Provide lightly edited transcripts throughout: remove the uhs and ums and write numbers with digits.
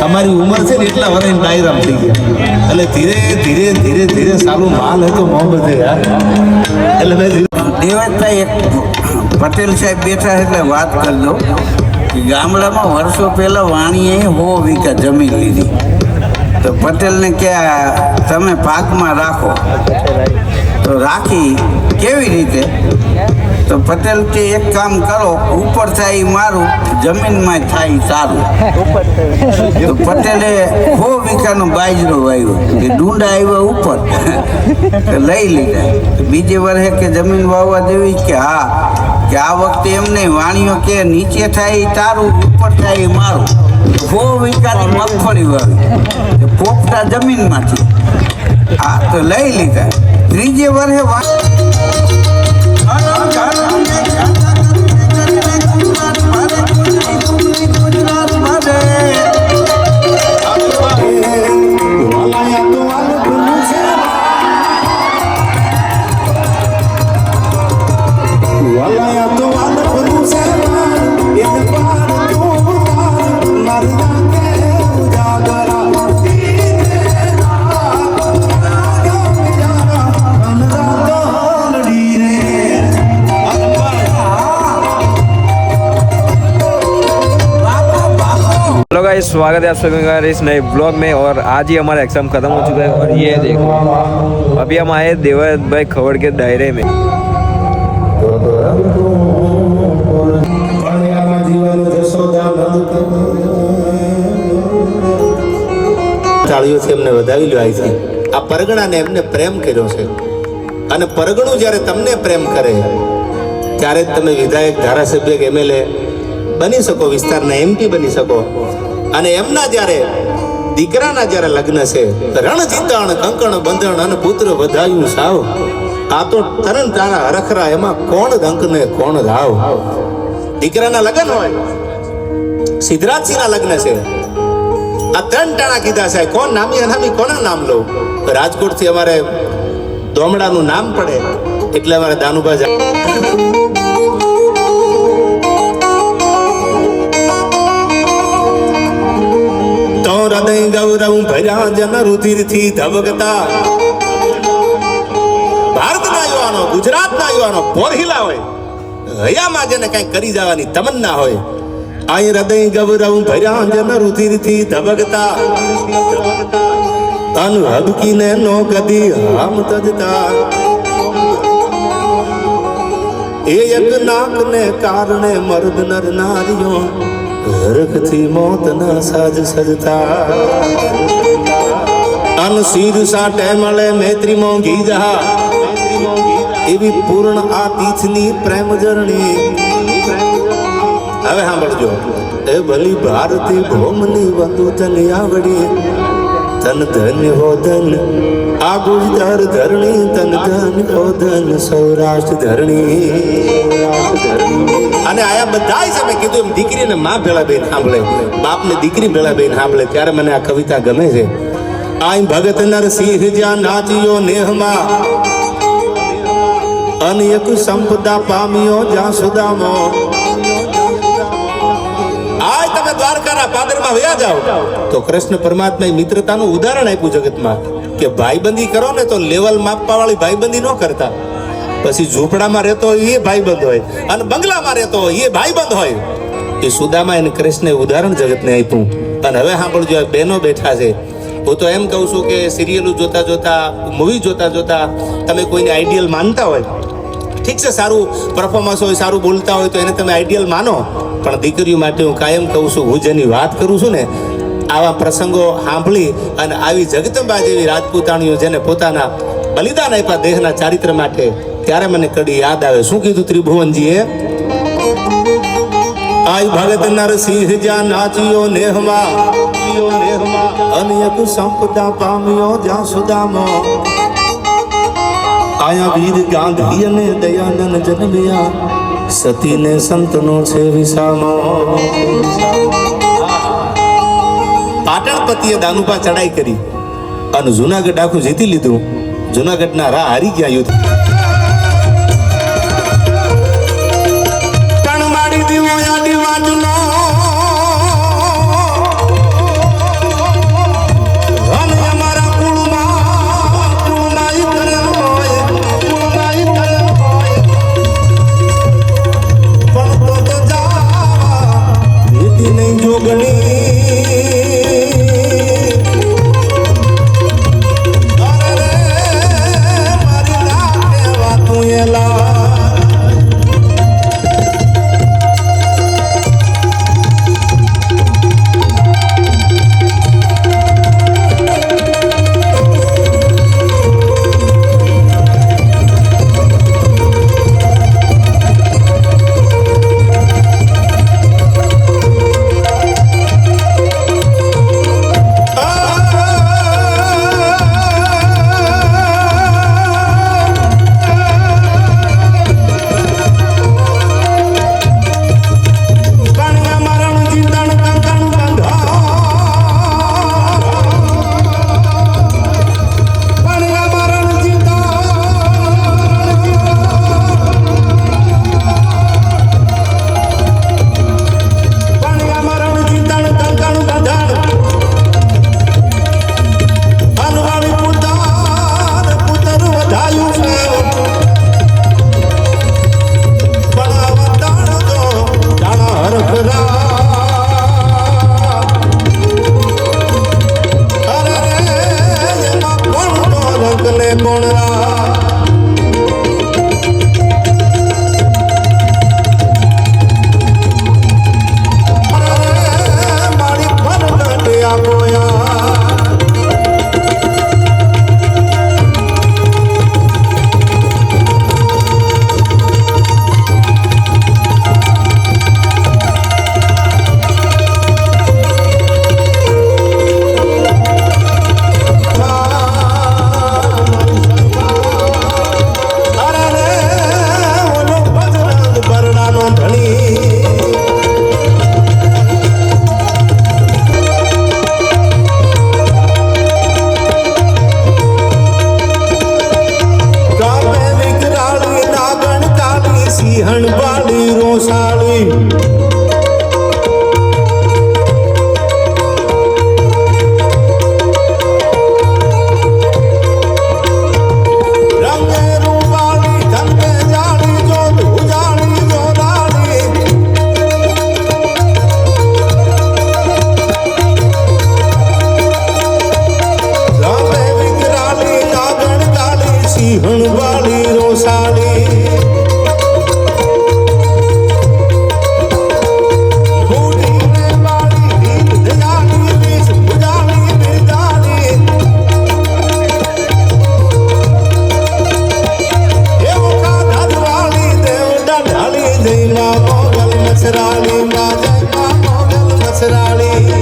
અમારી ઉંમર છે ને એટલા વર્ષ ડાયરામ થઈ ગયા, એટલે ધીરે ધીરે ધીરે ધીરે સારું માલ હતો મોહબ્બત યાર. એટલે મેં દેવતભાઈ એક પટેલ સાહેબ બેઠા એટલે વાત કરી દઉં કે ગામડામાં વર્ષો પહેલાં વાણીએ 100 વીઘા જમીન લીધી, તો પટેલને કે તમે પાકમાં રાખો, તો રાખી કેવી રીતે? તો પટેલ કે એક કામ કરો, ઉપર થાય મારું, જમીનમાં થાય સારું. તો પટેલે 100 વીઘાનો બાજરો વાવ્યો, કે ડુંડા આવ્યા ઉપર લઈ લીધા. બીજે વર્ષે કે જમીન વાવવા દેવી, કે હા, કે આ વખતે એમને વાણીઓ કે નીચે થાય તારું, ઉપર થાય મારું. 100 વીઘાની મગફળી વાવી પોપટા જમીનમાંથી, હા તો લઈ લીધા. ત્રીજે વર્ષે हेलो गाइस, स्वागत है आप सभी का इस नए ब्लॉग में। और आज ही हमारा एग्जाम खत्म हो चुका है और ये देखो अभी हम आए देवत भाई खबर के दायरे में। તાળીઓથી એમને વધાવી લેવાય છે. આ પરગણાને એમને પ્રેમ કર્યો છે, અને પરગણું જ્યારે તમને પ્રેમ કરે ત્યારે જ તમે વિધાયક, ધારાસભ્ય કે એમએલએ બની શકો, વિસ્તારના એમપી બની શકો. અને એમના જ્યારે દીકરાના જ્યારે લગ્ન છે, રણ જીતાણ કંકણ બંધણ અને પુત્ર વધાયું સાવ, આ તો તરણ તારા હરખરા, એમાં કોણ દંક ને કોણ રાવ. દીકરાના લગ્ન હોય, સિદ્ધરાજસિંહના લગ્ન છે, આ 3 ટાણા કીધા છે. કોણ નામી અનામી કોના નામ લો? રાજકોટથી અમારે દોમડાનું નામ પડે એટલે અમારે દાનુભા તો હૃદય ગૌરવ ભર્યા જન રુધિરથી ધબકતા ભારતના યુવાનો, ગુજરાતના યુવાનો પોરહિલા હોય, હયામાં જેને કઈ કરી જવાની તમન્ના હોય, આ હૃદય ગૌરવ ભર્યા જન રુધિરથી ધબકતા અનુ હબકીને નો કદી હમ તજતા. એ એક નાકને કારણે મર્દ નર નારીઓ હરખથી મોતના સાજ સજતા. અન શીર સાટે મળે મૈત્રી મોંઘી જહા, એવી પૂર્ણ આ તીથની પ્રેમ જરણી. હવે સાંભળજો, એ ભલી ભારતી ભોમની વંદુ તને આવડી, તન ધન્ય હો ધન આ ગુજરાત ધરણી, તન ધન્ય હો ધન સૌરાષ્ટ્ર ધરણી. અને આયા બધા જ અમે કીધું એમ દીકરીને માં ભેળા બેન સાંભળે, બાપને દીકરી ભેળા બેન સાંભળે, ત્યારે મને આ કવિતા ગમે છે. આઈ ભગત નરસિંહ જ્યાં નાચ્યો નેહમાં, અનેક સંપદા પામ્યો જ્યાં સુદામો. આય તમે દ્વારકાના પાદરમાં વયા જાઓ તો કૃષ્ણ પરમાત્માએ મિત્રતાનું ઉદાહરણ આપ્યું જગતમાં, કે ભાઈબંધી કરો ને તો લેવલ માપવા વાળી ભાઈબંધી ન કરતા. પછી ઝૂંપડામાં રહેતો હોય એ ભાઈબંધ હોય, અને બંગલામાં રહેતો હોય એ ભાઈબંધ હોય. એ સુદામા અને કૃષ્ણે ઉદાહરણ જગતને આપ્યું. અને હવે સાંભળજો, બહેનો બેઠા છે. હું તો એમ કહું છું કે સિરિયલો જોતા જોતા, મૂવી જોતા જોતા તમે કોઈને આઈડિયલ માનતા હોય, ઠીક છે, સારું પરફોર્મન્સ હોય, સારું બોલતા હોય તો એને તમે આઈડિયલ માનો. પણ દીકરીઓ માટે હું કાયમ કહું છું, હું જેની વાત કરું છું ને, આવા પ્રસંગો સાંભળી અને આવી જગદંબા જેવી રાજપૂતાણીઓ જેને પોતાના બલિદાન આપ્યા દેહના ચારિત્ર માટે, ત્યારે મને કડી યાદ આવે. શું કીધું ત્રિભુવનજીએ? આઈ ભગત નરસિંહ જ્યાં નાચ્યો નેહમાં, અનેક સંપદા પામ્યો જ્યાં સુદામો. આયા વીર ગાંધી અને દયાનંદ જન્મ્યા, સતીને સંતનો છે વિસામો. પાટણપતિએ દાનુભા ચડાઈ કરી અને જુનાગઢ આખું જીતી લીધું. જુનાગઢના રાહ હારી ગયા યુદ્ધ. અરે રે મારી લાગે વાતું એલા હણવાળી રોસાળી રંગે રૂપાળી ધંગે જાળી જો ધુજાળી જો દાળી રામે વિકરાળી નાગણ કાળી સિંહણવાળી રોસાળી મસરાળી માં જય માં મોગલ મસરાળી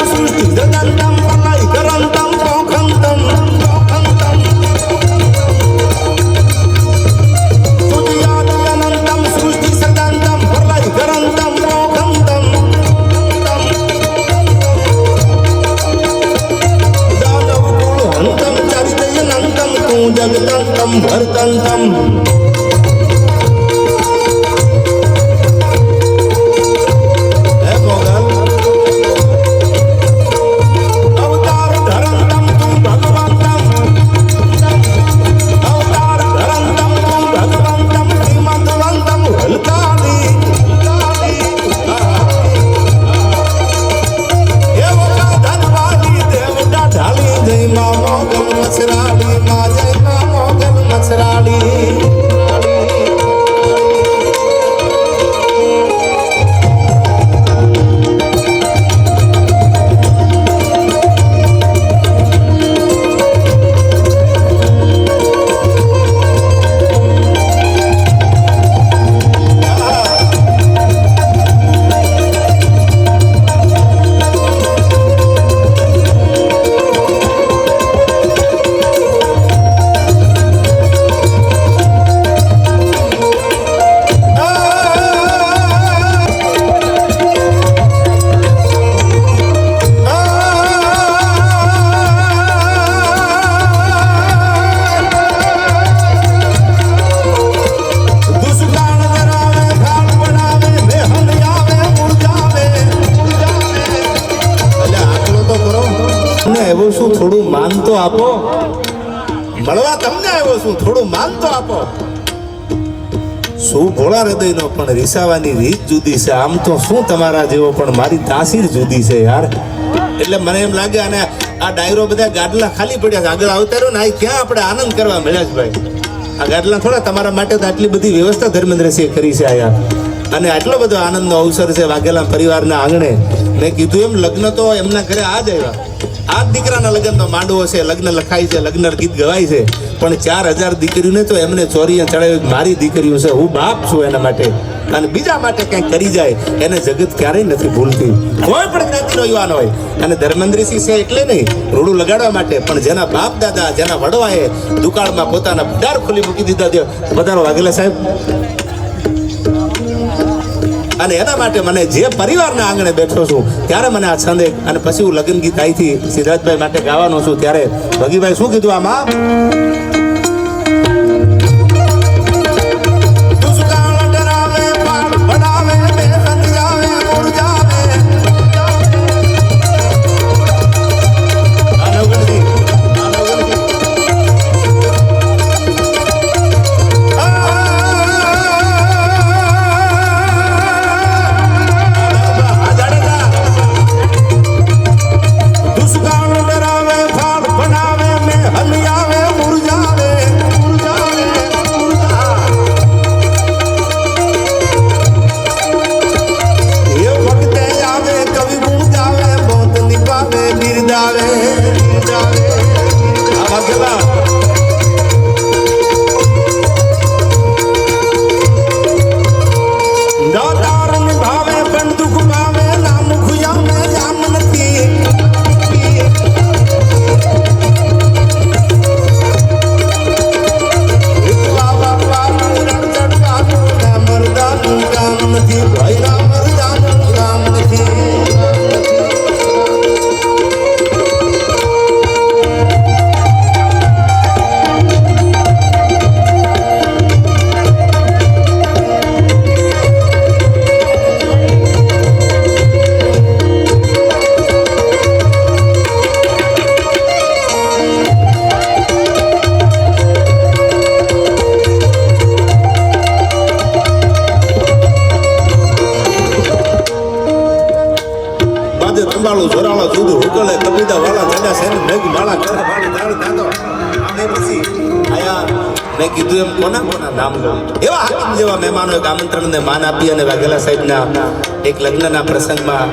સૃષ્ટિ આવ્યો છું, થોડું માન તો આપો. મળવા તમને આવ્યો છું, થોડું માન તો આપો. શું ભોળા હૃદયનો પણ રીસાવાની રીત જુદી છે. આમ તો શું તમારા જેવો, પણ મારી તાસીર જુદી છે યાર. એટલે મને એમ લાગે અને આ ડાયરો બધા ગાડલા ખાલી પડ્યા છે. આગળ આવતા રહ્યો ને આ ક્યાં આપણે આનંદ કરવા મળ્યા છે ભાઈ. આ ગાડલા થોડા તમારા માટે તો આટલી બધી વ્યવસ્થા ધર્મેન્દ્રસિંહે કરી છે આયા. અને આટલો બધો આનંદનો અવસર છે વાઘેલા પરિવારના આંગણે. મેં કીધું એમ લગ્ન તો એમના ઘરે આ જ આવ્યા. આ જ દીકરાના લગ્નનો માંડવો છે, લગ્ન લખાય છે, લગ્ન ગીત ગવાય છે. પણ 4000 દીકરીઓને તો એમને ચોરીએ ચડાવી. મારી દીકરીઓ છે, હું બાપ છું એના માટે. અને બીજા માટે કંઈક કરી જાય એને જગત ક્યારેય નથી ભૂલતી. કોઈ પણ જ્ઞાતિનો યુવાન હોય. અને ધર્મેન્દ્રસિંહ છે એટલે નહીં રૂડું લગાડવા માટે, પણ જેના બાપ દાદા જેના વડવાએ દુકાળમાં પોતાના દાર ખોલી મૂકી દીધા છે. વધારો વાઘેલા સાહેબ. અને એના માટે મને જે પરિવારના આંગણે બેઠો છું ત્યારે મને આ છંદ અને પછી હું લગ્ન ગીત અહીંથી સિદ્ધાર્થભાઈ માટે ગાવાનો છું. ત્યારે ભગીભાઈ શું કીધું આમાં? જોરાળા જુદુ હુકલે કબીદા વાળા જડા સેન મેઘ માળા કર વાળી દાળ દાદો આમે પછી આયા મેં કીધું એમ કોના નામ લઉં. એવા હાકીમ જેવા મહેમાનોએ આમંત્રણને માન આપી અને વાઘેલા સાહેબના એક લગ્નના પ્રસંગમાં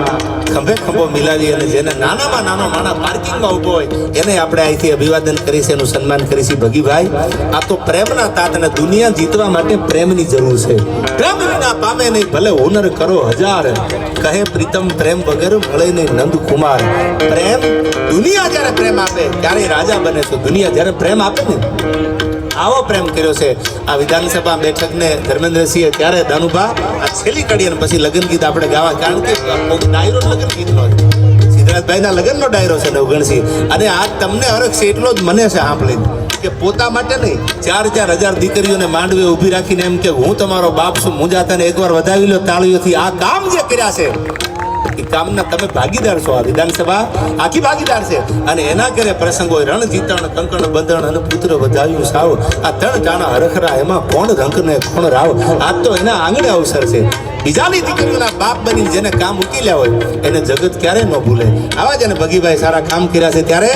ખંભે ખંભો મિલાવી અને જેને નાનામાં નાનો માણા પાર્કિંગમાં ઊભો હોય એને આપણે અહીંથી અભિવાદન કરી છે, એનું સન્માન કરી છે. ભગીભાઈ, આ તો પ્રેમના તાત અને દુનિયા જીતવા માટે પ્રેમની જરૂર છે. પ્રેમ વિના પામે નહીં ભલે હુનર કરો હજાર, કહે પ્રીતમ પ્રેમ વગર મળે નહીં નંદ કુમાર. પ્રેમ, દુનિયા જ્યારે પ્રેમ આપે ત્યારે રાજા બને છે. દુનિયા જ્યારે પ્રેમ આપે ને આવો પ્રેમ કર્યો છે આ વિધાનસભા બેઠકને ધર્મેન્દ્રસિંહે. ત્યારે દાનુભા આ છેલ્લી કડી અને પછી લગ્ન ગીત આપણે ગાવા, કારણ કે ડાયરો લગ્ન ગીતનો સિદ્ધરાજભાઈના લગ્નનો ડાયરો છે નવગણસિંહ. અને આ તમને હરખ છે એટલો જ મને છે સાંભળીને કે પોતા માટે નહીં 4000 દીકરીઓને માંડવે ઊભી રાખીને એમ કે હું તમારો બાપ છું, મુંજાતાને એકવાર વધાવી લો તાળીઓથી. આ કામ જે કર્યા છે એ કામના તમે ભાગીદાર છો. આ વિધાનસભા આખી ભાગીદાર છે. અને એના કરે પ્રસંગો રણ જીતણ કંકણ બંધણ અને પુત્ર વધાવ્યું સાવ. આ ત્રણ ટાણા હરખરા એમાં કોણ રંક ને કોણ રાવ. આ તો એના આંગણે અવસર છે. બીજાની દીકરીઓના બાપ બની જેને કામ ઉકેલ્યા હોય એને જગત ક્યારે ન ભૂલે. આવા જ એને ભગીભાઈ સારા કામ કર્યા છે. ત્યારે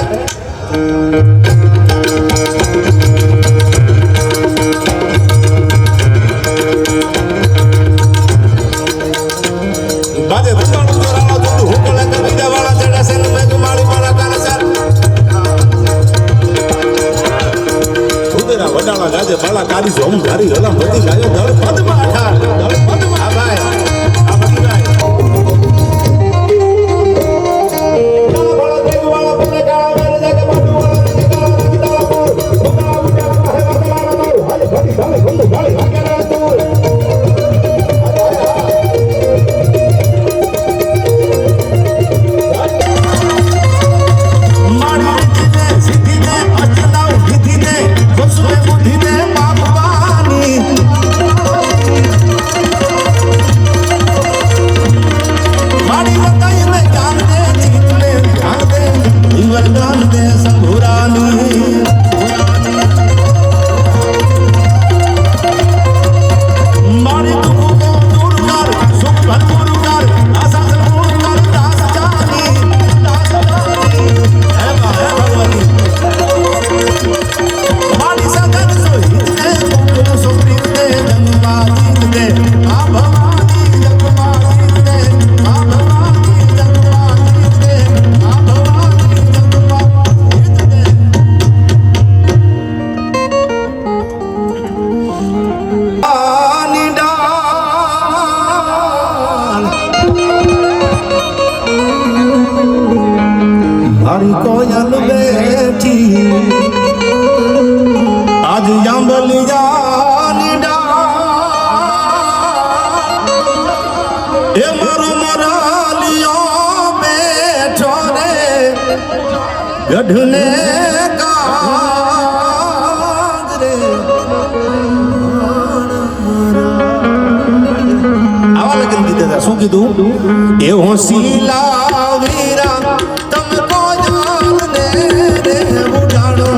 બાજે ભગવાન જોરાળા જોડું હુકલે કબીદા વાળા જડા સેન મેઘ માળી માળા કાલે સર સુદેરા વડાળા ગાજે બાળા કાઢી જોમ ધારી હલમ બધી ગાયો દળ પદમાં અઠાર દળ પદમાં. આ ભાઈ આ ભગીભાઈ મારી કોયલ બેઠી આજ જાંબલિયાની ડાળ એ મારો મોરાલિયો બેઠો રે ગઢને ગાજરે આવા લગન કીધા હતા શું કીધું એ હોશીલા વીરા તમે કોયલ ને રે ઉડાડો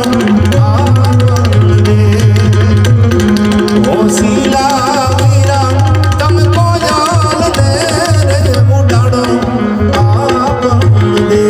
હોશીલા વીરા તમે કોયલ ને રે ઉડાડો દે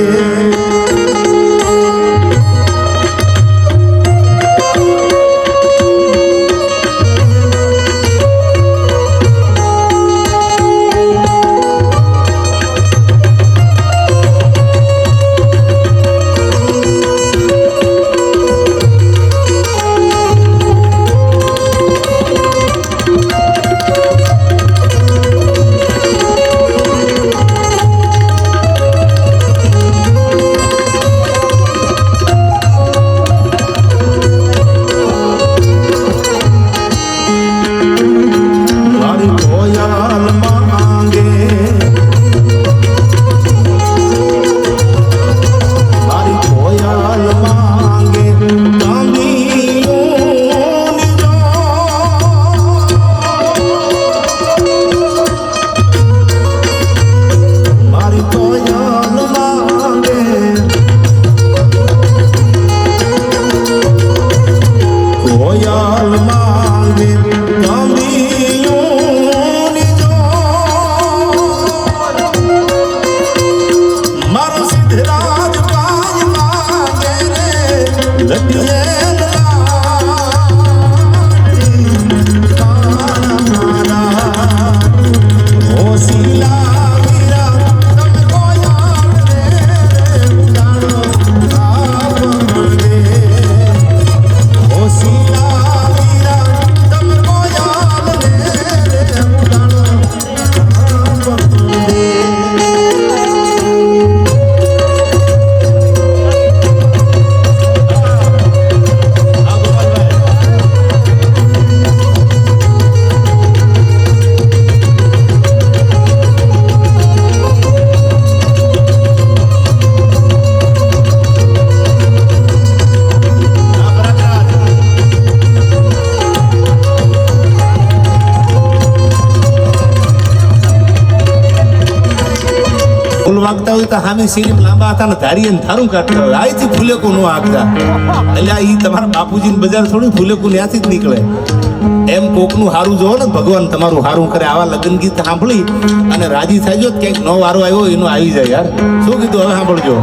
ફૂલ વાગતા હોય તો હામી સીડી લાંબા હતા ને ધારી ને ધારું કાઢતા હોય આઈથી ફૂલેકું નો આગતા એટલે ઈ તમારા બાપુજી ને બજાર થોડું ફૂલેકું ત્યાંથી જ નીકળે એમ કોકનું હારું જોવો ને ભગવાન તમારું હારું કરે આવા લગ્ન ગીત સાંભળી અને રાજી થઈ જો ક્યાંક નો વારો આવ્યો એનો આવી જાય યાર શું કીધું હવે સાંભળજો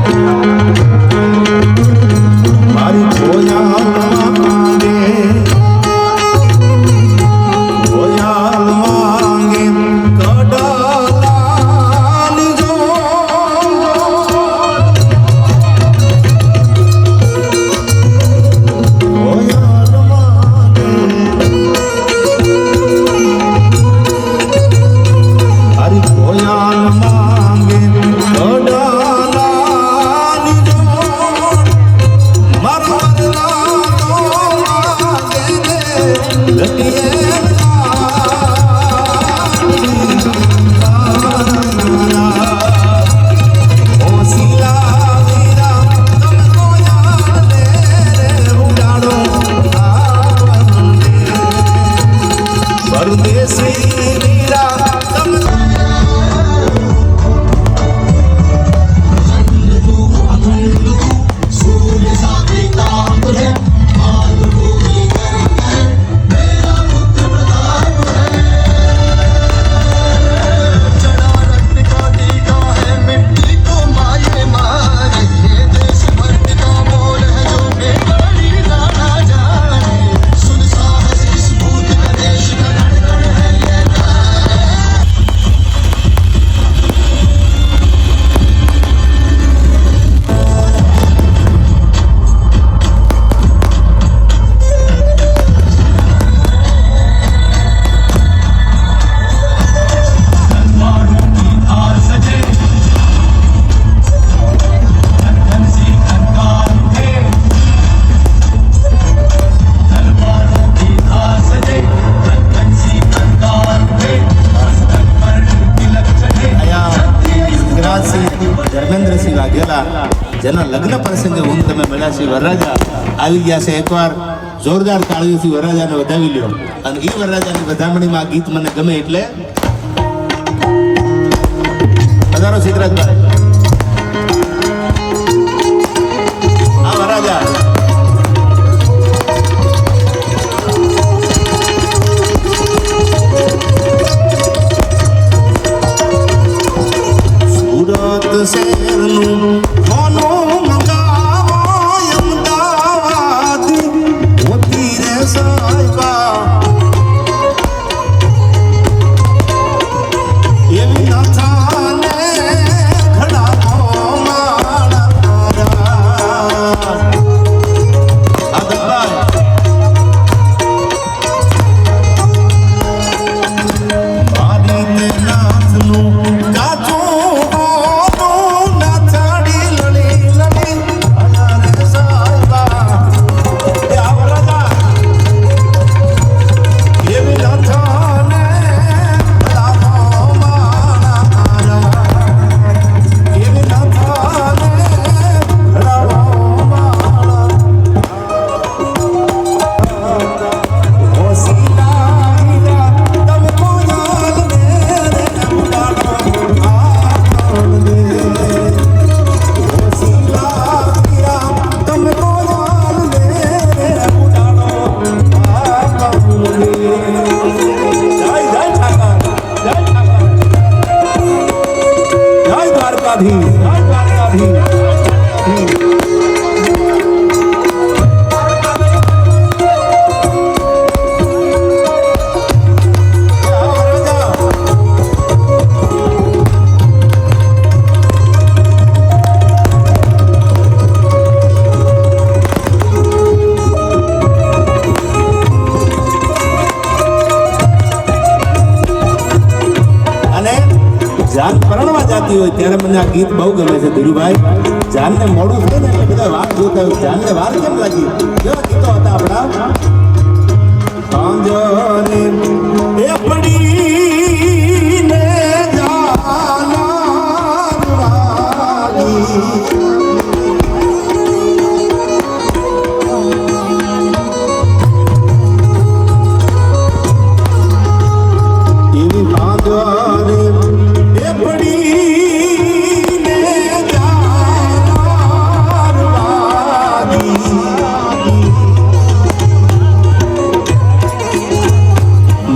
મારી કોયા માંગે કોયા માંગે કડાલાની જો કોયા માંગે હરી કોયા માંગે કડાલાની જો ગયેલા જેના લગ્ન પ્રસંગે હું તમે મળ્યા છે વરરાજા આવી ગયા છે. એકવાર જોરદાર તાળીઓથી વરરાજાને વધાવી લ્યો. અને એ વરરાજાની વધામણીમાં આ ગીત મને ગમે એટલે પધારો સિદ્ધરાજભાઈ. આ વરરાજા સુરત શહેરનું મોનું મંગાવો અમદાવાદ મોતી રે સાહેબા એવી નાથાને ઘડાવો મારા આદમભાઈ મારી તે નાથનું કાચું જાન પરણવા જતી હોય ત્યારે મને આ ગીત બહુ ગમે છે ધીરુભાઈ. જાનને મોડું થાય ને એટલે બધા વાર જોતા હોય. જાનને વાર કેમ લાગી? કેવા ગીતો હતા આપણા? પાંજરે એ પડીને જાનારી એવી પાંજરે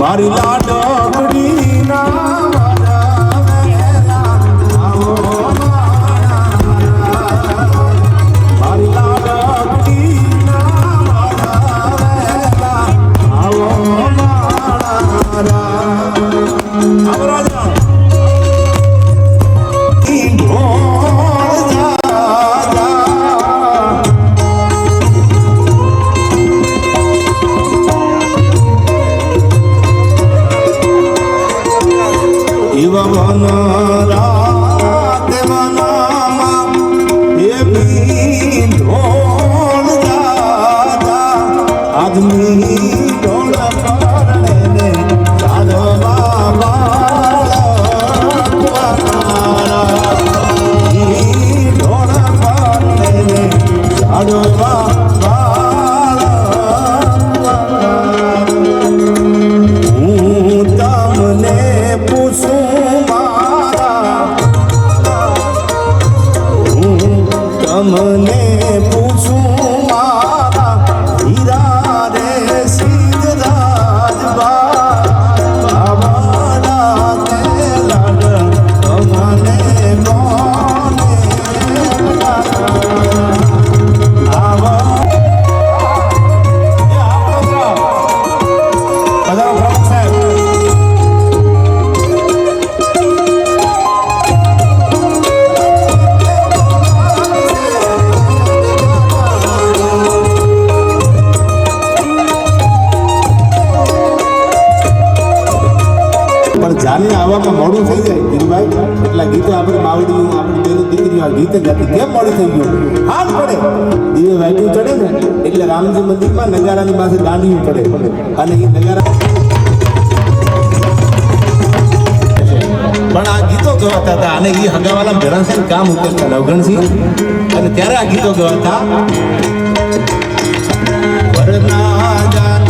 મારી લાડકડી ના મારી લાડકડી આદમી ઢોળ પરણે ચાલવા ઢોળ પરણે ચાલવા હું તમને પૂછું તમને પૂછું મારા હીરા રે જાને આવવામાં મોડું થઈ જાય ધીરુભાઈ એટલા ગીતો આપણે માવડીઓ આપણી બેનો દીકરીઓ આ ગીત ગાતી કેમ મોડું થઈ ગયું હાથ પડે દીવે વાગ્યું ચડે ને એટલે રામજી મંદિરમાં નગારાની પાસે દાંડિયું પડે અને એ નગારા પણ આ ગીતો ગવાતા હતા અને એ હગાવાલા ભેળા થઈને કામ ઉકેલતા લવગણસિંહ અને ત્યારે આ ગીતો ગવાતા વરના જાન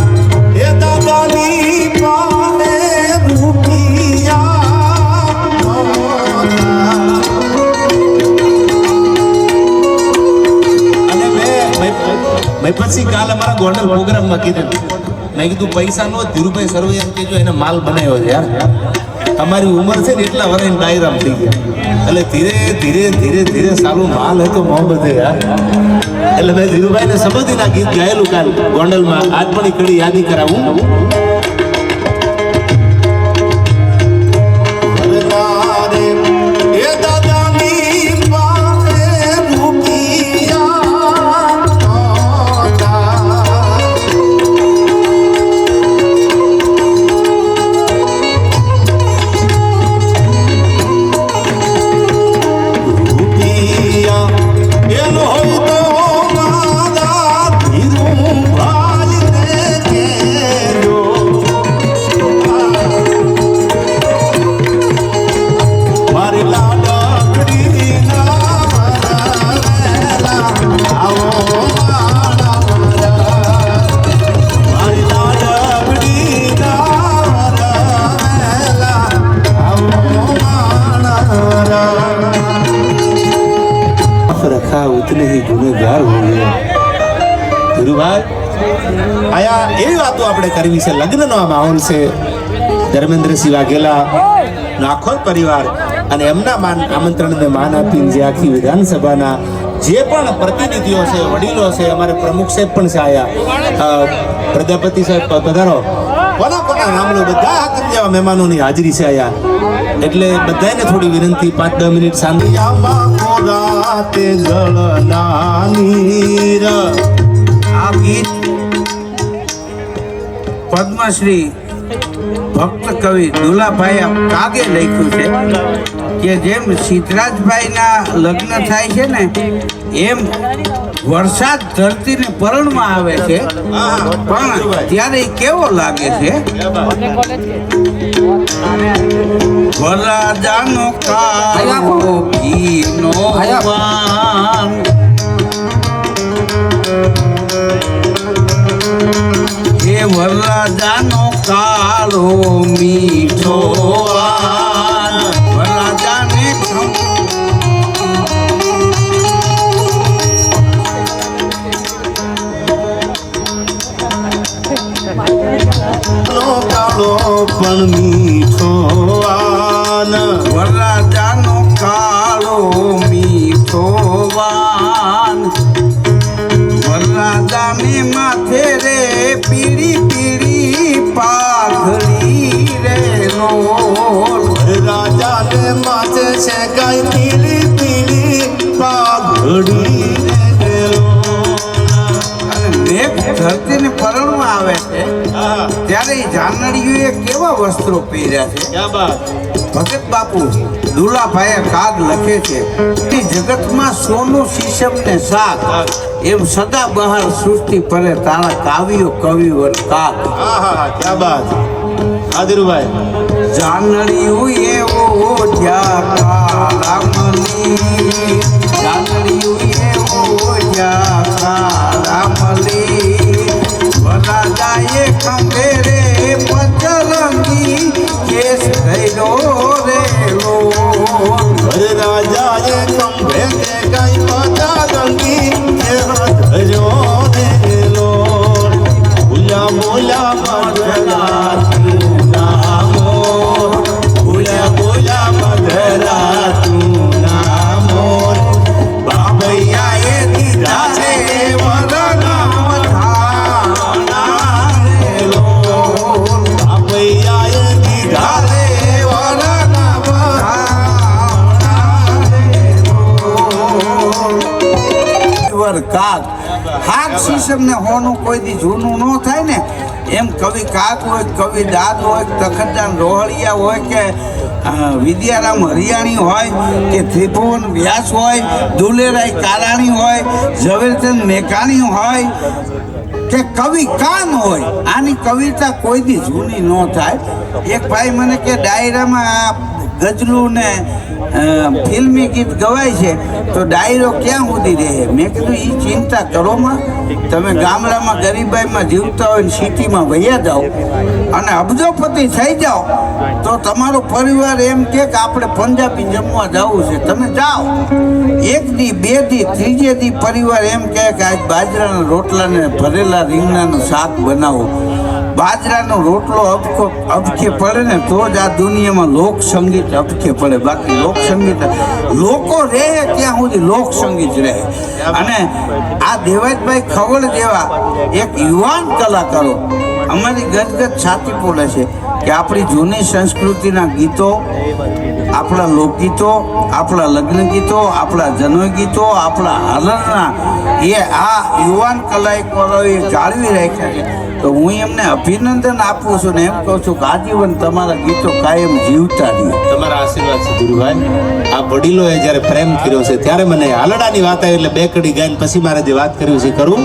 એ દાદાની પાને રૂપિયા અને મેં પછી કાલ અમારા ગોંડલ પ્રોગ્રામમાં કીધું મેં કીધું પૈસા નો ધીરુભાઈ સર્વે એમ કહેજો એને માલ બનાવ્યો છે યાર અમારી ઉંમર છે ને એટલા વર્ષ ડાયરામ થઈ ગયા એટલે ધીરે ધીરે ધીરે ધીરે સારું માલ હતો મોહબ્બત યાર એટલે મેં ધીરુભાઈને સંબંધીના ગીત ગાયેલું કાલ ગોંડલમાં આજ પણ એ કડી યાદી કરાવું उतने ही गुનેગાर हो गए ધીરુભાઈ આયા એવી વાતો આપણે કરવી છે લગ્નનો આ માહોલ છે ધર્મેન્દ્રસિંહ વાઘેલા આખો પરિવાર અને એમના આમંત્રણને માન આપીને જે આખી વિધાનસભાના જે પણ પ્રતિનિધિઓ છે વડીલો છે અમારે પ્રમુખ સાહેબ પણ છે આયા પ્રજાપતિ સાહેબ પધારો કોના કોના નામ લો બધા હાકમ જેવા મહેમાનોની હાજરી છે આયા એટલે બધાને થોડી વિનંતી 5-10 મિનિટ શાંતિ રાતે જળનાનીર આ ગીત પદ્મશ્રી ભક્ત કવિ દુલાભાઈ કાગે લખ્યું છે કે જેમ સિદ્ધરાજભાઈના લગ્ન થાય છે ને એમ વરસાદ ધરતીને પરણમાં આવે છે પણ ત્યારે કેવો લાગે છે વરરાજાનો કાળો ઘીનો વાન એ વરરાજાનો કાળો મીઠો વાન વરરાજાને કાળો પણ મીઠો વાન વરરાજાનો કાળો મીઠો વાન વરરાજાને માથે રે પીળી પીળી પાઘડી રે રોલ રાજાને માથે છે ગાય પીળી પીળી પાઘડી ધરતીને પરણમાં આવે છે ત્યારે જાનડીઓએ કેવા વસ્ત્રો પહેર્યા છે ભગત બાપુ દુલાભાઈએ કાગ લખે છે કે જગતમાં સોનું શીશમ ને શાક એમ સદા બહાર સૃષ્ટિ પરે તારા કાવ્યો કવિવર કાગ ક્યાં બાત આદિરુભાઈ જાનડીયું એવો રામલી જાનડીયું એવો રામલી વરરાજાએ ખંભે રે પચરંગી કેસ ગયો રે લો રાજાએ ખંભે કે ગાય પચા રંગી ધર્યો રે લો ભૂલા ભૂલા મધરા તું નામો ભૂલા ભૂલા મધરા તું નામો બાબૈયાએ દીધા છે કાગ હાક શીશમ ને હોનું કોઈ દી જૂનું ન થાય ને એમ કવિ કાગ હોય કવિ દાદ હોય તખતદાન રોહળિયા હોય કે વિદ્યારામ હરિયાણી હોય કે ત્રિભુવન વ્યાસ હોય દુલેરાય કારાણી હોય ઝવેરચંદ મેઘાણી હોય કે કવિ કાન હોય આની કવિતા કોઈ દી જૂની ન થાય એક ભાઈ મને કે ડાયરામાં ગઝલું ને ફિલ્મી ગીત ગવાય છે તો ડાયરો ક્યાં સુધી રહે? મેં કીધું એ ચિંતા કરો માં, તમે ગામડામાં ગરીબાઈમાં જીવતા હોય ને સિટીમાં વહ્યા જાઓ અને અબજોપતિ થઈ જાઓ તો તમારો પરિવાર એમ કે આપણે પંજાબી જમવા જવું છે, તમે જાઓ. એક દી, બે દી, ત્રીજે દી પરિવાર એમ કહે કે આજ બાજરાના રોટલાને ભરેલા રીંગણાનું શાક બનાવો. બાજરાનો રોટલો અબકે પડે ને તો જ આ દુનિયામાં લોક સંગીત અબકે પડે. બાકી લોક સંગીત લોકો રહે ત્યાં સુધી લોક સંગીત રહે. અને આ દેવાજભાઈ ખવડ જેવા એક યુવાન કલાકારો અમારી ગદગદ છાતી બોલે છે કે આપણી જૂની સંસ્કૃતિના ગીતો, આપણા લોકગીતો, આપણા લગ્ન ગીતો, આપણા જનોય ગીતો, આપણા હાલરના એ આ યુવાન કલાકારોએ જાળવી રાખ્યા છે. તો હું એમને અભિનંદન આપું છું ને એમ કહું છું કે આજીવન તમારા ગીતો કાયમ જીવતા રહે. તમારા આશીર્વાદ છે ધીરુભાઈ. આ વડીલોએ જ્યારે પ્રેમ કર્યો છે ત્યારે મને હાલડાની વાત આવી એટલે બે કડી ગાઈને પછી મારે જે વાત કરવી છે કરું.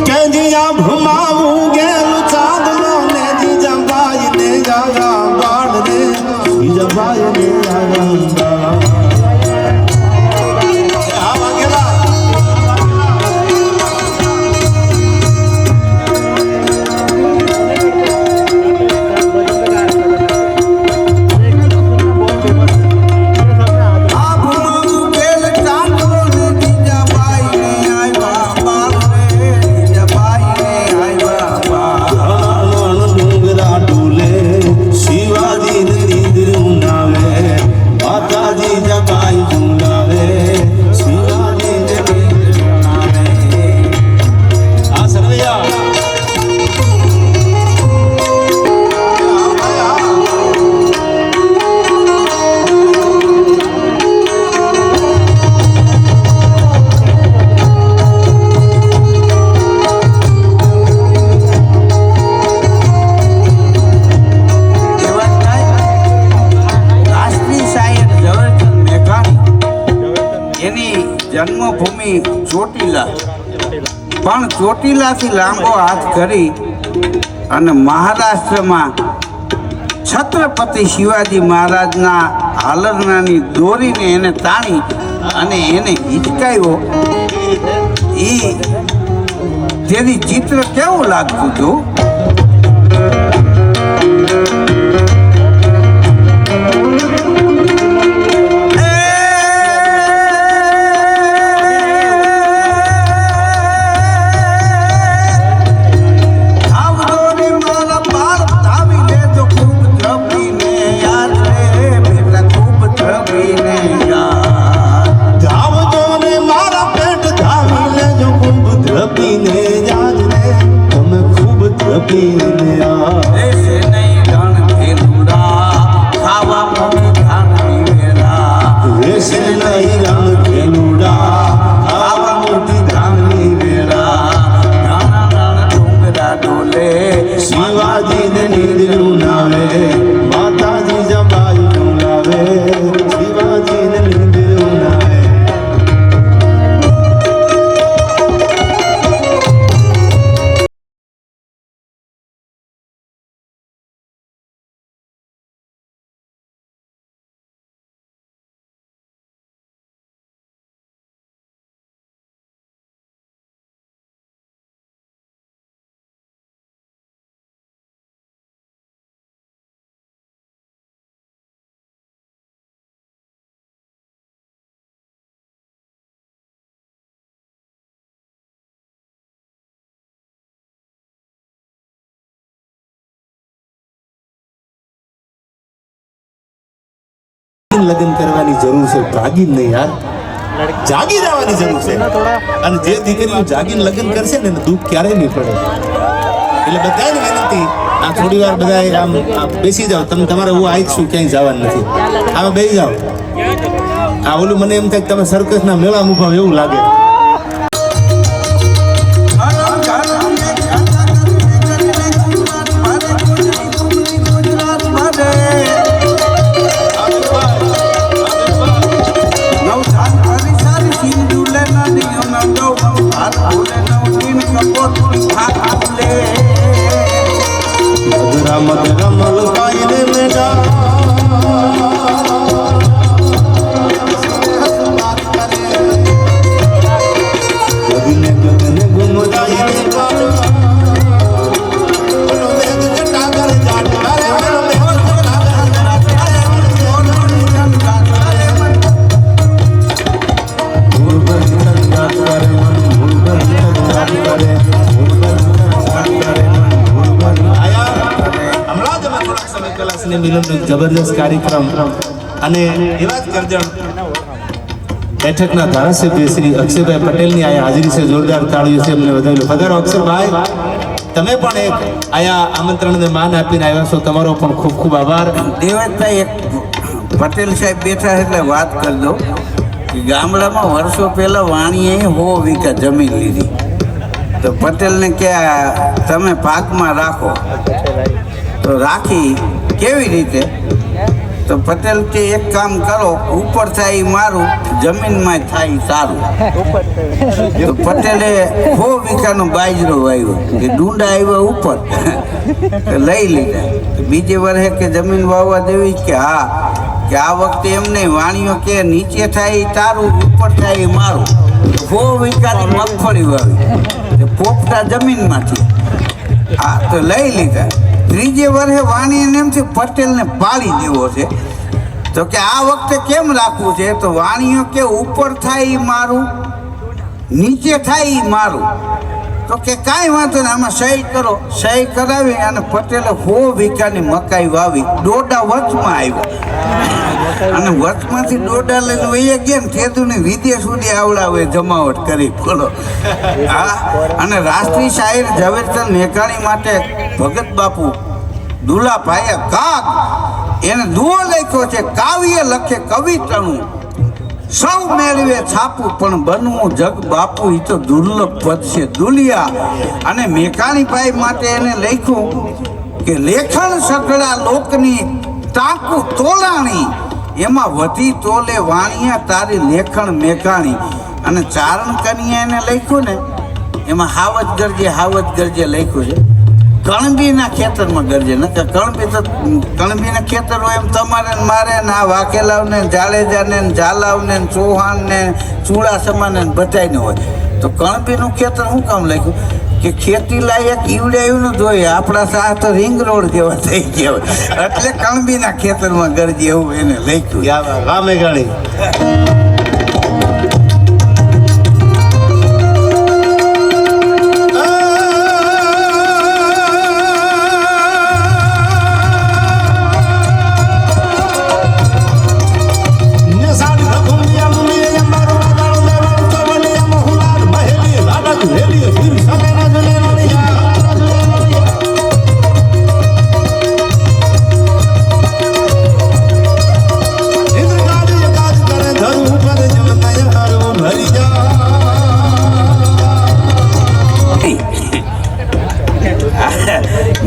કે જીયા ભમાવું ગેલું ચાંદલો ને જીજા ભાઈ ને જાગા બાળ રે, જીજા ભાઈ ને જાગા જન્મભૂમિ ચોટીલા, પણ ચોટીલાથી લાંબો હાથ કરી અને મહારાષ્ટ્રમાં છત્રપતિ શિવાજી મહારાજના હાલરનાની દોરીને એને તાણી અને એને હિચકાયો. એ જેથી ચિત્ર કેવું લાગતું હતું. લગ્ન કરવાની જરૂર છે, ભાગી નહીં યાર, જાગી જવાની જરૂર છે. અને જે દીકરીઓ જાગીને લગ્ન કરશે ને દુઃખ ક્યારેય નહીં પડે. એટલે બધાને વિનંતી, આ થોડી વાર બધા આમ બેસી જાઓ. તમે તમારે હું આવી છું, ક્યાંય જવાનું નથી, આમાં બેસી જાઓ. આ ઓલું મને એમ થાય કે તમે સર્કસના મેળા મુભાવ એવું લાગે. મધુરા મધુરા મલકાઈ રે મેડા મિલનનો એક જબરદસ્ત કાર્યક્રમ અને એવા જ કરજણ બેઠકના ધારાસભ્ય શ્રી અક્ષયભાઈ પટેલની અહીંયા હાજરી છે. જોરદાર તાળીઓ છે એમને વધાવ્યું. પધારો અક્ષરભાઈ, તમે પણ એક અહીંયા આમંત્રણને માન આપીને આવ્યા છો, તમારો પણ ખૂબ ખૂબ આભાર. દેવતભાઈ, એક પટેલ સાહેબ બેઠા એટલે વાત કરી દઉં કે ગામડામાં વર્ષો પહેલા વાણીએ 100 વીઘા જમીન લીધી. તો પટેલને કે તમે ભાગમાં રાખો. તો રાખી કેવી રીતે? તો પટેલ કે એક કામ કરો, ઉપર થાય ઈ મારું, જમીનમાં થાય ઈ તારું. તો પટેલે 100 વીઘાનો બાજરો વાવ્યો કે ડુંડા આવ્યા ઉપર તો લઈ લીધા. બીજે વર્ષે કે જમીન વાવવા દેવી કે હા, કે આ વખતે એમ નહીં, વાણીઓ કે નીચે થાય ઈ તારું, ઉપર થાય ઈ મારું. 100 વીઘાની મગફળી વાવી પોપટા જમીનમાંથી. હા, તો લઈ લીધા. ત્રીજે વર્ષે વાણીને એમ છે પટેલને પાડી દેવો છે. તો કે આ વખતે કેમ રાખવું છે? તો વાણીઓ કે ઉપર થાય ઈ મારું, નીચે થાય ઈ મારું. તો કે કાંઈ વાંધો નહીં, આમાં સહી કરો. સહી કરાવી અને પટેલે 100 વીઘાની મકાઈ વાવી. ડોડા વચમાં આવ્યા અને વચમાંથી ડોડા લઈને વહી ગયા ને ખેડૂતને વિદેશ સુધી આવડાવે જમાવટ કરી. બોલો. હા, અને રાષ્ટ્રીય શાયર ઝવેરચંદ મેઘાણી માટે ભગત બાપુ દુલાભાઈએ કાગ એને દુઓ લખ્યો છે, કાવ્ય લખે કવિતાનું, સૌ મેળવે છાપું પણ બનવું જગ બાપુ એ તો દુર્લભ પદ છે દુલિયા. અને મેઘાણીભાઈ માટે એને લખ્યું કે લેખન સઘળા લોકની ટાંકું તોલાણી, એમાં વધી તોલે વાણિયા તારી લેખણ મેઘાણી. અને ચારણ કન્યા એને લખ્યું ને, એમાં હાવજ ગરજે લખ્યું છે. કણબીના ખેતરમાં ગરજે, ન કણબી તો કણબીના ખેતર હોય એમ તમારે ને મારે ને આ વાઘેલાવને જાડેજાને ઝાલાવને ચૌહાણને ચુડાસમાને બધાયને હોય. તો કણબીનું ખેતર શું કામ લખ્યું કે ખેતી લાયક ઈવડાયું ન જોઈએ, આપણા સાહ તો રિંગ રોડ જેવા થઈ ગયા હોય, એટલે કણબીના ખેતરમાં ગરજે એવું એને લખ્યું. વાહ મેઘાણી.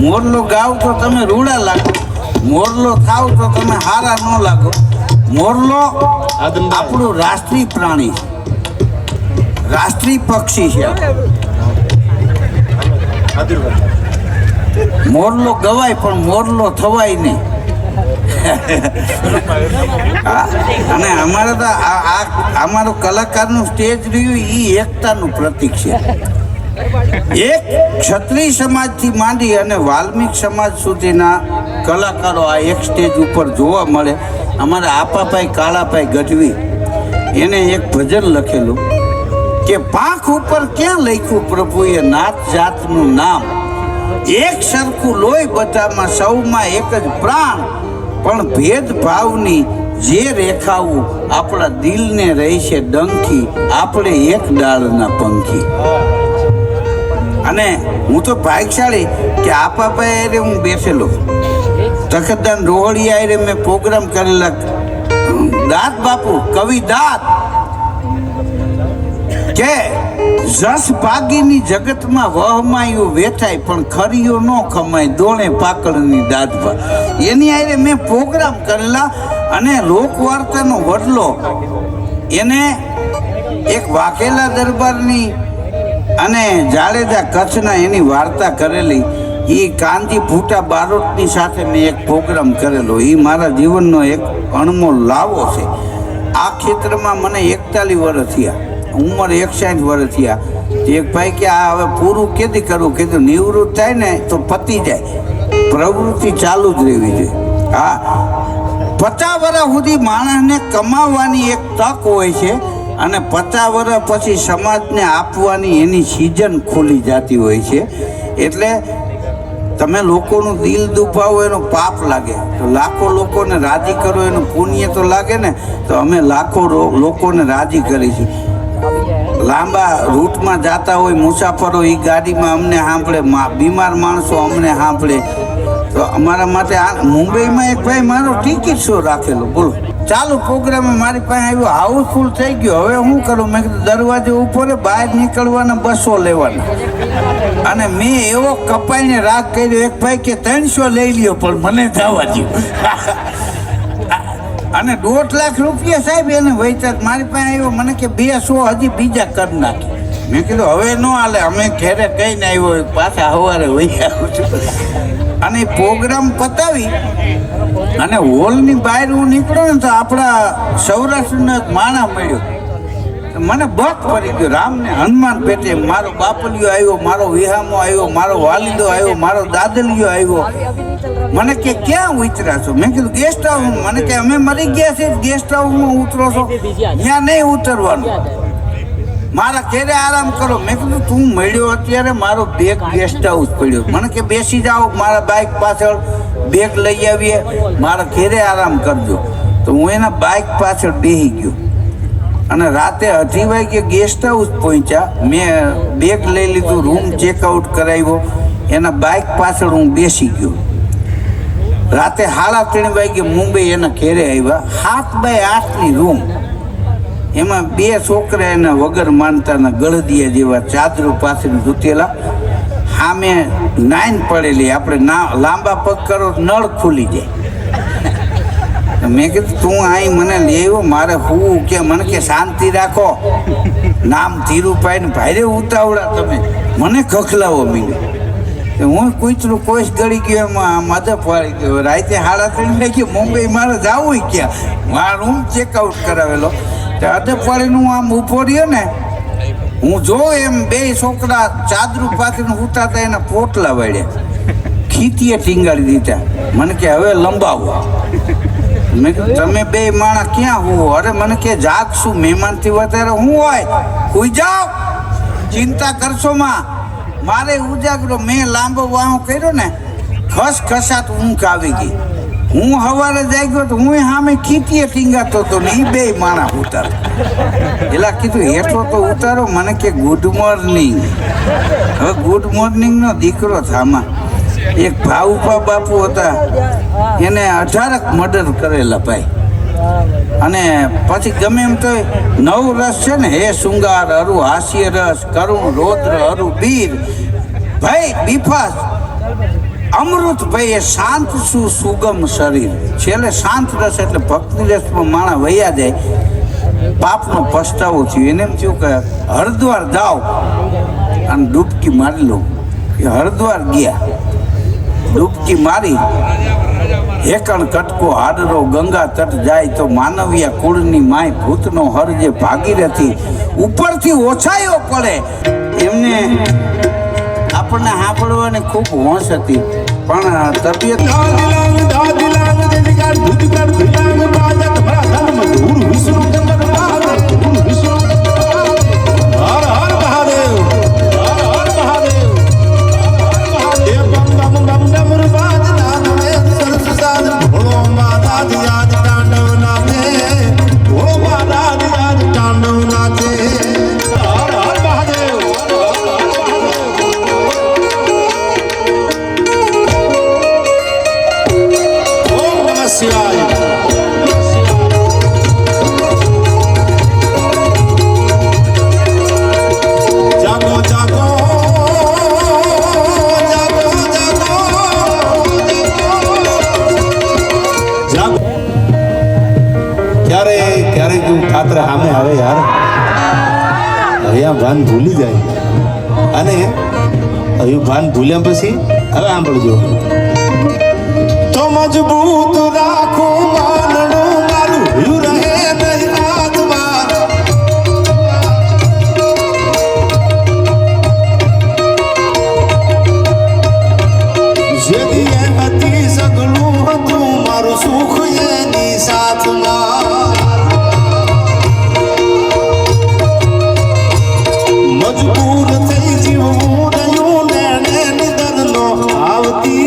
મોરલો ગાવ તો તમે રૂડા લાગો, મોરલો થાવ તો તમે હારા ન લાગો. મોરલો આપણું રાષ્ટ્રીય પ્રાણી, રાષ્ટ્રીય પક્ષી છે. મોરલો ગવાય પણ મોરલો થવાય નહીં. અને અમારે તો અમારું કલાકારનું સ્ટેજ રહ્યું એ એકતાનું પ્રતીક છે. એક ક્ષત્રિય સમાજથી માંડી અને વાલ્મિક સમાજ સુધીના કલાકારો આ એક સ્ટેજ ઉપર જોવા મળે. અમારા આપાભાઈ કાળાભાઈ ગઢવી એને એક ભજન લખેલું કે પાંખ ઉપર ક્યાં લખ્યું પ્રભુએ નાત જાતનું નામ, એક સરખું લોહી બધામાં સૌમાં એક જ પ્રાણ, પણ ભેદભાવની જે રેખાવું આપણા દિલને રહેશે ડંખી, આપણે એક ડાળના પંખી. અને હું તો ભાગ્યશાળી કે આપાભાઈ હું બેસેલો, તખતદાન રોહડિયા મેં પ્રોગ્રામ કરેલા. દાંત બાપુ કવિ દાંત કે જસ ભાગીની જગતમાં વહમાયું વેથાય, પણ ખરીઓ ન ખમાય દોણે પાકડની દાંતભા. એની આરે મેં પ્રોગ્રામ કરેલા. અને લોકવાર્તાનો વડલો એને એક વાઘેલા દરબારની અને જાડેજા કચ્છના એની વાર્તા કરેલી. એ કાંજી ભૂટા બારોટની સાથે મેં એક પ્રોગ્રામ કરેલો. એ મારા જીવનનો એક અણમોલ લાવો છે. આ ક્ષેત્રમાં મને 41 વર્ષ થયા, ઉંમર 61 વર્ષ થયા. એક ભાઈ કે આ હવે પૂરું કેદી કરવું? કીધું નિવૃત્ત થાય ને તો પતી જાય, પ્રવૃત્તિ ચાલુ જ રહેવી જોઈએ. હા, 50 વર્ષ સુધી માણસને કમાવાની એક તક હોય છે અને 50 વર્ષ પછી સમાજને આપવાની એની સિઝન ખુલી જતી હોય છે. એટલે તમે લોકોનું દિલ દુભાવો એનો પાપ લાગે, તો લાખો લોકોને રાજી કરો એનું પુણ્ય તો લાગે ને. તો અમે લાખો લોકોને રાજી કરીશું. લાંબા રૂટમાં જતા હોય મુસાફરો, એ ગાડીમાં અમને સાંભળે, બીમાર માણસો અમને સાંભળે. તો અમારા માટે આ મુંબઈમાં એક ભાઈ મારો ટિકિટ શો રાખેલો, બોલો, ચાલુ પ્રોગ્રામ મારી પાસે આવ્યો, હાઉસફુલ થઈ ગયો. હવે શું કરું? મેં કીધું દરવાજે ઉપર બહાર નીકળવાના 200 લેવાના. અને મેં એવો કપાઈને રાગ કર્યો, એક ભાઈ કે 300 લઈ લ્યો પણ મને જવા દો. અને 1.5 લાખ રૂપિયા સાહેબ એને વૈચા. મારી પાસે આવ્યો, મને કે 200 હજી બીજા કરી નાખી. મેં કીધું હવે ન હાલે, અમે ઘેરે કહીને આવ્યો, પાછા સવારે વહી આવું છું. અને પ્રોગ્રામ પતાવી અને હોલની બહાર હું નીકળ્યો ને તો આપણા સૌરાષ્ટ્રનો એક માણા મળ્યો. મને બક પડી ગયો, રામને હનુમાન પેટે. મારો બાપલિયો આવ્યો, મારો વિહામો આવ્યો, મારો વાલીદો આવ્યો, મારો દાદલિયો આવ્યો. મને કે ક્યાં ઉતર્યા છો? મેં કીધું ગેસ્ટ હાઉસ. મને કે અમે મરી ગયા છે, ગેસ્ટ હાઉસમાં ઉતરો છો? ત્યાં નહીં ઉતરવાનું, મારા ઘેરે આરામ કરો. મેં કીધું તું મળ્યો અત્યારે, મારો બેગ ગેસ્ટ હાઉસ પડ્યો. મને કે બેસી જાઓ, મારા બાઇક પાછળ બેગ લઈ આવીએ, મારા ઘેરે આરામ કરજો. તો હું એના બાઇક પાછળ બેસી ગયો અને રાતે 2:30 વાગે ગેસ્ટ હાઉસ પહોંચ્યા. મેં બેગ લઈ લીધું, રૂમ ચેકઆઉટ કરાવ્યો, એના બાઇક પાછળ હું બેસી ગયો. રાતે 3:30 વાગે મુંબઈ એના ઘેરે આવ્યા. 7x8ની રૂમ, એમાં 2 છોકરા એના વગર માનતાના ગળદિયા જેવા ચાદરો પાસે ધૂતેલા, સામે 9 પડેલી. આપણે લાંબા પગ કરો નળ ખુલી જાય. મેં કીધું તું અહીં મને લેવો, મારે હું કે? મને કે શાંતિ રાખો, નામ ધીરુભાઈ ને ભાઈરે ઉતાવળા તમે, મને ખખલાવો મીને. હું કૂતરું કોઈશ ગળી ગયો, એમાં મદદ વાળી ગયો. રાતે 3:30 વાગે મુંબઈ મારે જવું ક્યાં? મારા રૂમ ચેકઆઉટ કરાવેલો. અડધપાડીનું હું આમ ઊભો રહ્યો ને, હું જો એમ 2 છોકરા ચાદરું પાથરીને ઉતારતા એના પોટલા વાળ્યા, ખીતીએ ટીંગાડી દીધા. મને કે હવે લંબાવો. મેં કીધું તમે 2 માણસ ક્યાં હોવો? અરે મને કે જાગશું, મહેમાનથી વધારે હું હોય, સુઈ જાઓ, ચિંતા કરશો માં, મારે ઉજાગરો. મેં લાંબો વાહો કર્યો ને, ખસખસાટ ઊંઘ આવી ગઈ. હું સવારે જાગ્યો તો હું સામે ખીતીએ ટીંગાતો હતો ને, એ 2 માણસ ઉતારો. એલા કીધું હેઠો તો ઉતારો. મને કે ગુડ મોર્નિંગ. હવે ગુડ મોર્નિંગનો દીકરો થામા. એક ભાઉપા બાપુ હતા, એને 18 મર્ડર કરેલા ભાઈ. અને પછી ગમે એમ તો 9 રસ છે ને, હે શૃંગાર અરુ હાસ્ય રસ, કરુણ રૌદ્ર અરુ બીર, ભાઈ બિફાસ અમૃત ભાઈ એ શાંત સુગમ શરીર. છેલ્લે શાંત રસ એટલે ભક્તિ રસમાં માણા વૈયા જાય, પાપનો પસ્તાવો થયો. એને એમ થયું કે હરિદ્વાર જાઓ અને ડૂબકી મારી લો. એ હરિદ્વાર ગયા, ડૂબકી મારી, એકણ કટકો હાડરો ગંગા તટ જાય તો માનવીય કુળની માય ભૂતનો હર જે ભાગીરથી ઉપરથી ઓછાયો પડે. એમને આપણને સાંભળવાની ખૂબ હોશ હતી, પણ તબિયત ખાતર સામે આવે યાર, હવે ભાન ભૂલી જાય. અને હવે ભાન ભૂલ્યા પછી હવે સાંભળજો. તો મજબૂત રાખો માનડું મારું રહે નહીં હાથમાં. જેથી એનાથી સગલું હતું મારું સુખ એની સાથમાં. મજબૂર થઈ જીવવું રહ્યું, નેણે નિધનનો આવતી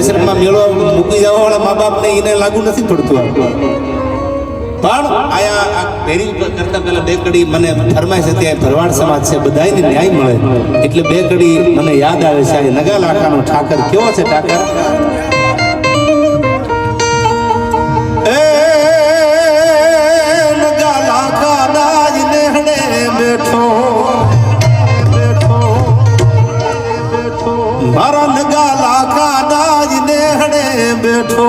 આશ્રમમાં મેળો મૂકી જવા વાળા મા બાપ ને એને લાગુ નથી પડતું પણ આયા આ ફેરી કરતા પહેલા બે કડી મને ફરમાઈશ હતી આ ભરવાડ સમાજ છે બધાયને ન્યાય મળે એટલે બે કડી મને યાદ આવે છે આ નગા લાખાનો ઠાકર કેવો છે ઠાકર એ નગા લાખા દાજ નેહડે બેઠો મારા નગા લાખા દાજ નેહડે બેઠો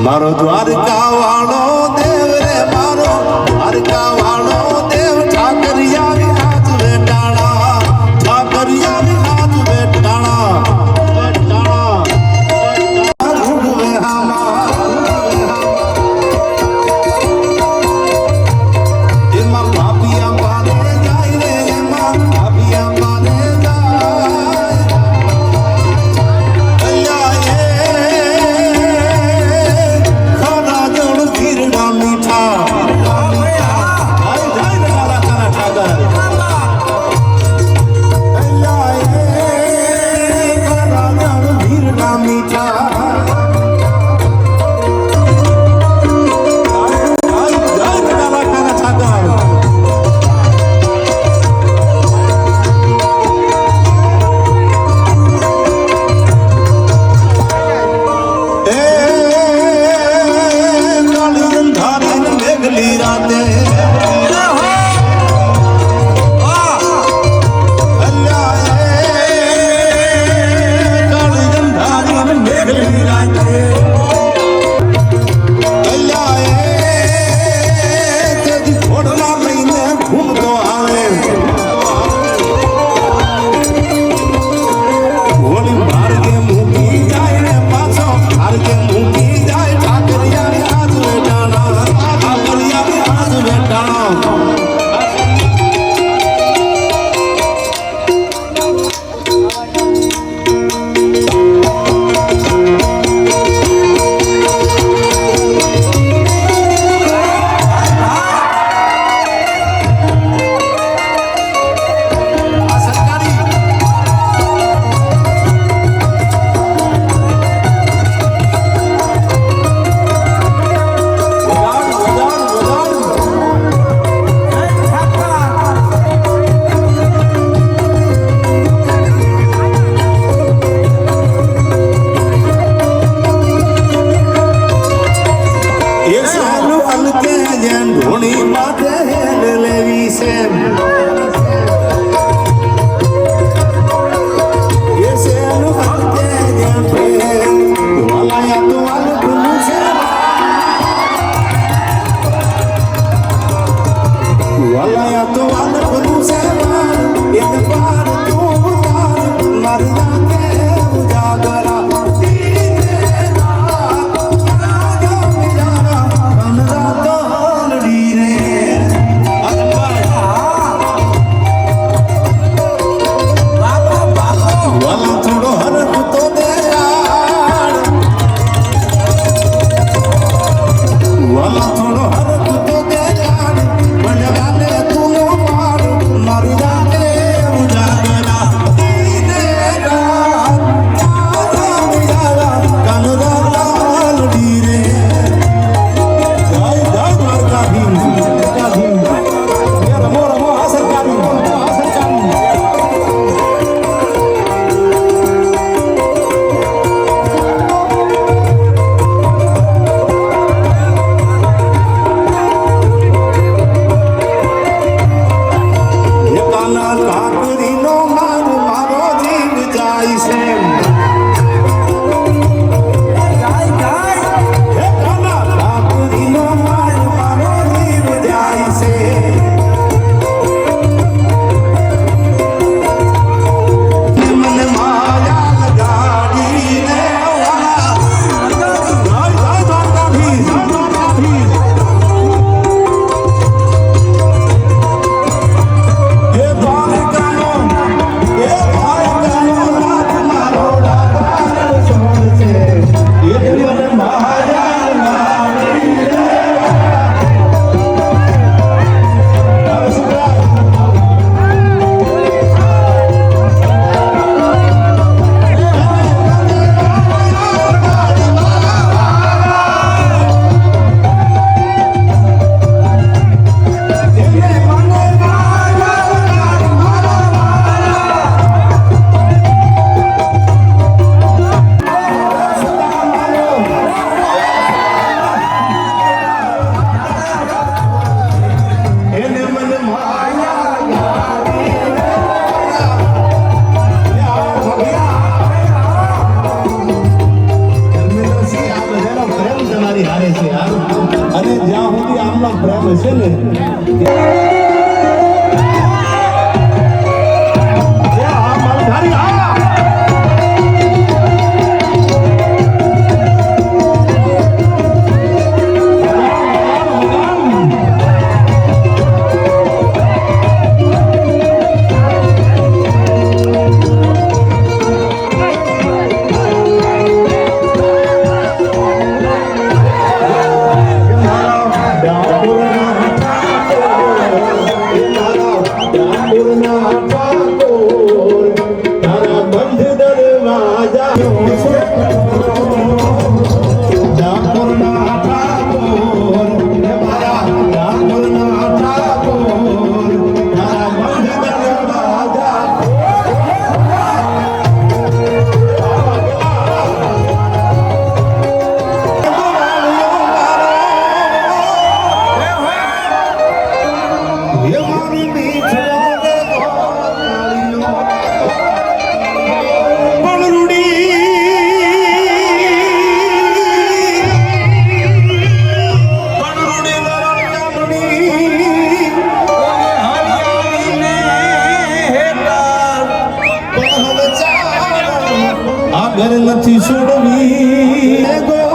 મારો દ્વારકા વાળો દેવ રે મારો દ્વારકા વાળો દેવ ઠાકરિયા હાથ બેટાણા ઠાકરિયા હાથ બેટાણા એમાં ભાભિયા પાને જાય રે એમાં ભાભિયા પાને છે ને આ માલધારી આ ઘર નથી છોડવી